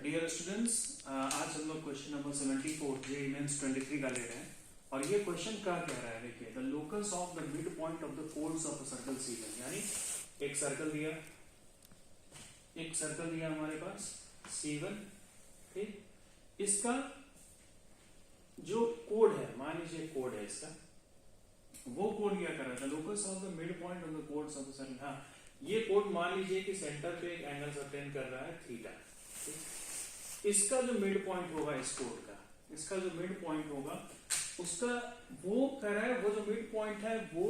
Dear students, आज हम लोग क्वेश्चन नंबर 74 जेईई मेंस 23 का ले रहे हैं और ये क्वेश्चन क्या कह रहा है, देखिए the locus of the mid point of the course of a circle C1, यानी एक सर्कल दिया हमारे पास C1, ठीक। इसका जो कोड है, मान लीजिए कोड है इसका, वो कोड क्या कर रहा था, locus of the mid point of the course of the circle. हाँ, ये कोड मान लीजिए कि सेंटर पे एक एंगल सबटेंड कर रहा है थीटा। इसका जो मिड पॉइंट होगा इस कोड का, इसका जो मिड पॉइंट होगा उसका, वो कह रहा है वो जो मिड पॉइंट है वो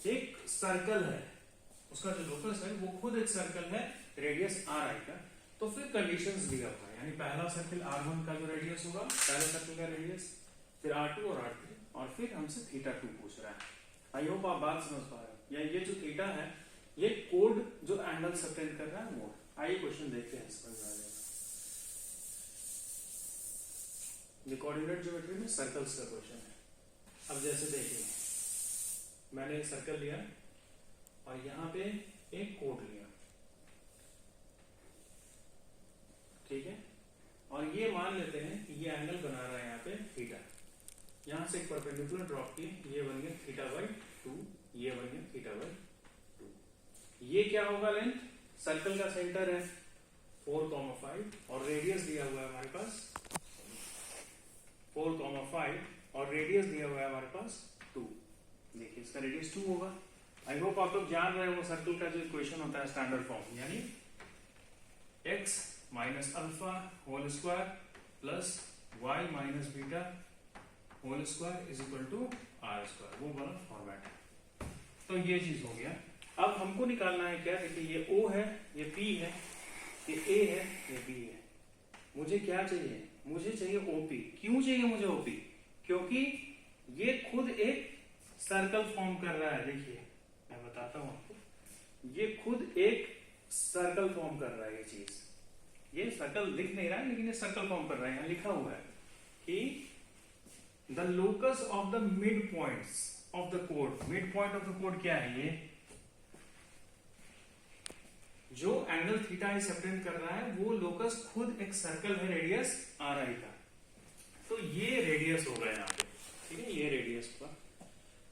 एक सर्कल है, उसका जो लोकस है वो खुद एक सर्कल है रेडियस RI का। तो फिर कंडीशंस दिया हुआ है, यानी पहला सर्कल R1 का जो रेडियस होगा, पहले सर्कल का रेडियस, फिर R2 और R3, और फिर हमसे θ2 पूछ रहा है। आई होप आप बात समझ पा रहे हो, या ये जो थीटा है ये कोड जो एंगल सबटेंड कर रहा है वो। आइए क्वेश्चन देखते हैं, समझ आ जाएगा। कोऑर्डिनेट ज्योमेट्री में सर्कल्स का क्वेश्चन है। अब जैसे देखिए, मैंने एक सर्कल लिया और यहां पे एक कोड लिया, ठीक है, और ये मान लेते हैं कि ये एंगल बना रहा है यहाँ पे थीटा। यहां से एक परपेंडिकुलर ड्रॉप किए, ये बन गया θ/2, ये बन गया θ/2। ये क्या होगा, लेंथ, सर्कल का सेंटर है 4,5 और रेडियस दिया हुआ है हमारे पास 4,5 और रेडियस दिया हुआ है हमारे पास 2। देखिए इसका रेडियस 2 होगा। आई होप आप लोग जान रहे हो सर्कल का जो इक्वेशन होता है स्टैंडर्ड फॉर्म, यानी x minus alpha whole square plus y minus beta whole square is equal to r square, वो वाला फॉर्मेट है। तो ये चीज हो गया। अब हमको निकालना है क्या, देखिए ये O है, ये P है, ये A है, ये B है। मुझे क्या चाहिए, मुझे चाहिए OP। क्यों चाहिए मुझे OP? क्योंकि ये खुद एक सर्कल फॉर्म कर रहा है। देखिए मैं बताता हूं आपको, ये खुद एक सर्कल फॉर्म कर रहा है। ये चीज, ये सर्कल दिख नहीं रहा है लेकिन ये सर्कल फॉर्म कर रहा है। यहां लिखा हुआ है कि the locus of the mid points of the code. Mid point of the code क्या है, ये जो एंगल थीटा सबटेंड कर रहा है वो लोकस खुद एक सर्कल है रेडियस RI का। तो ये रेडियस होगा यहाँ पे, ठीक है, ये रेडियस होगा,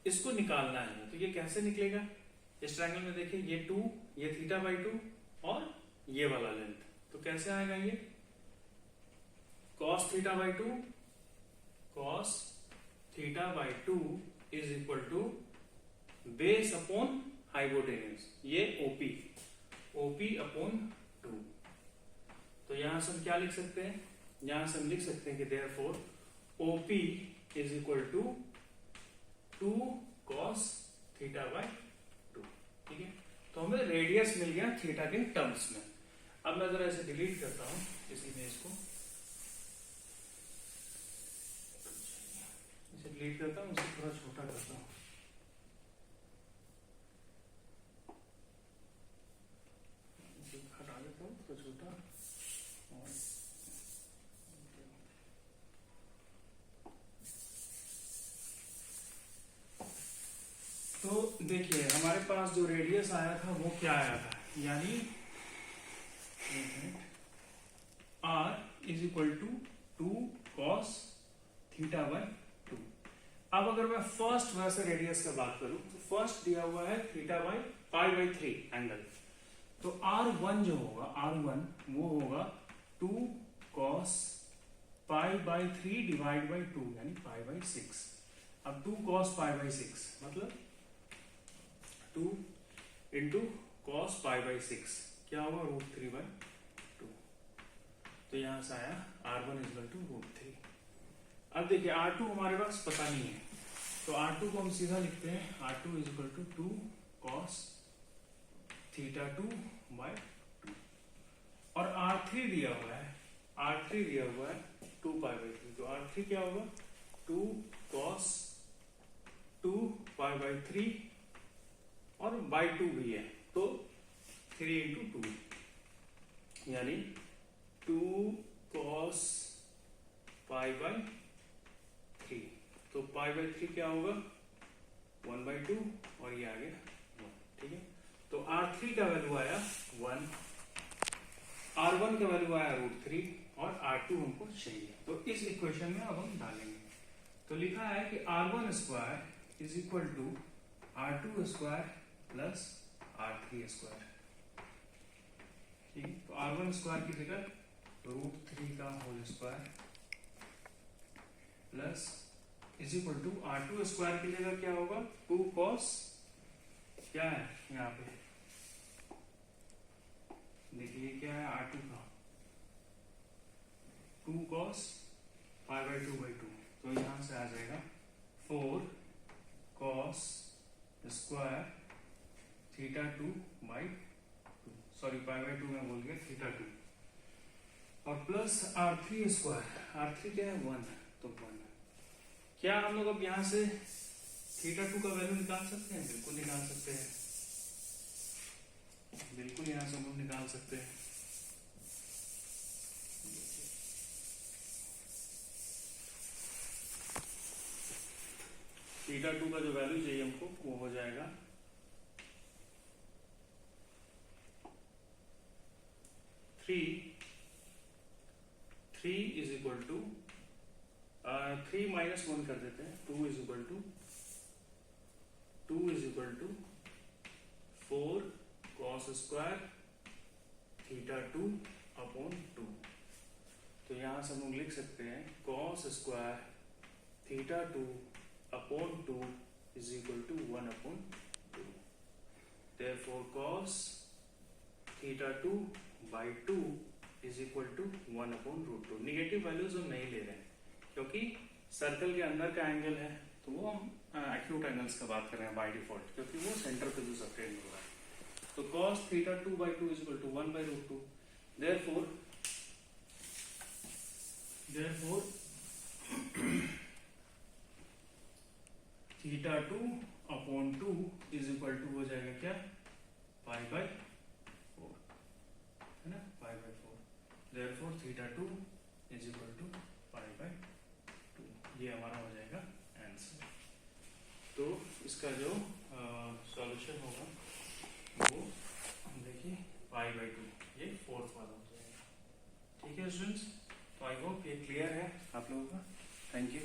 इसको निकालना है। तो ये कैसे निकलेगा, इस ट्रायंगल में देखिए ये 2, ये θ/2 और ये वाला लेंथ। तो कैसे आएगा ये, cos θ/2 is equal to base upon hypotenuse, ये OP अपॉन 2। तो यहां से हम क्या लिख सकते हैं, यहां से हम लिख सकते हैं कि therefore OP is equal to 2 cos θ/2, ठीक है। तो हमें रेडियस मिल गया थीटा के टर्म्स में। अब मैं जरा इसे डिलीट करता हूं इस इमेज को, इसे डिलीट करता हूं, इसे थोड़ा छोटा करता हूं। हटा देता हूं थोड़ा छोटा, और तो देखिए हमारे पास जो रेडियस आया था वो क्या आया था, यानी R is equal to 2 cos θ/2। अब अगर मैं फर्स्ट वैसे रेडियस का बात करूं तो फर्स्ट दिया हुआ है θ/π/3 एंगल। तो R1 जो होगा, R1 वो होगा 2 cos π/3 डिवाइड बाई 2, यानी π/6। अब 2 cos π/6 मतलब 2 इंटू cos π/6 क्या होगा, √3/2। तो यहां से आया R1 इक्वल टू √3। अब देखिए R2 हमारे पास पता नहीं है, तो R2 को हम सीधा लिखते हैं, R2 is equal to 2 cos θ2/2। और R3 दिया हुआ है, R3 दिया हुआ है 2π/3। तो R3 क्या होगा, 2 cos 2π/3 और बाई 2 भी है, तो 3 इंटू 2, यानी 2 cos π/3। तो π/3 क्या होगा, 1/2 और ये आ गया 1, ठीक है। तो R3 का वैल्यू आया 1, R1 का वैल्यू आया √3 और R2 हमको चाहिए, तो इस इक्वेशन में अब हम डालेंगे। तो लिखा है कि R1 square is equal to R2 square plus R3 square. ठीक है, तो R1 स्क्वायर की जगह √3 का whole square plus is equal to R2 square की जगह क्या होगा 2 cos, क्या है यहाँ पे देखिए क्या है R2 का 2 cos π/2/2, तो यहां से आ जाएगा 4 cos स्क्वायर θ2/2, सॉरी π/2 में बोल गया θ2, और प्लस R3 स्क्वायर, R3 क्या है 1, तो 1। क्या हम लोग अब यहां से θ2 का वैल्यू निकाल सकते हैं? बिल्कुल निकाल सकते हैं, बिल्कुल यहां से हम लोग निकाल सकते हैं। θ2 का जो वैल्यू चाहिए हमको वो हो जाएगा 3 इज इक्वल टू 3 माइनस 1 कर देते हैं, 2 is equal to 4 cos square θ2/2। तो यहां से हम लोग लिख सकते हैं cos square θ2/2 is equal to 1/2। Therefore cos θ2/2 is equal to 1/√2। Negative values हम नहीं ले रहे हैं क्योंकि सर्कल के अंदर का एंगल है, तो वो हम एक्यूट एंगल्स का बात कर रहे हैं बाय डिफॉल्ट, क्योंकि वो सेंटर पे जो सबटेंड हो रहा है। तो cos θ2/2 is equal to 1/√2। Therefore θ2/2 is equal to हो जाएगा क्या π/4, है ना, π/4। Therefore θ2 is equal to π/2। ये हमारा हो जाएगा आंसर। तो इसका जो सॉल्यूशन होगा वो देखिए π/2, ये 4th वाला हो जाएगा। ठीक है स्टूडेंट्स, तो आई होप ये क्लियर है आप लोगों का। Thank you.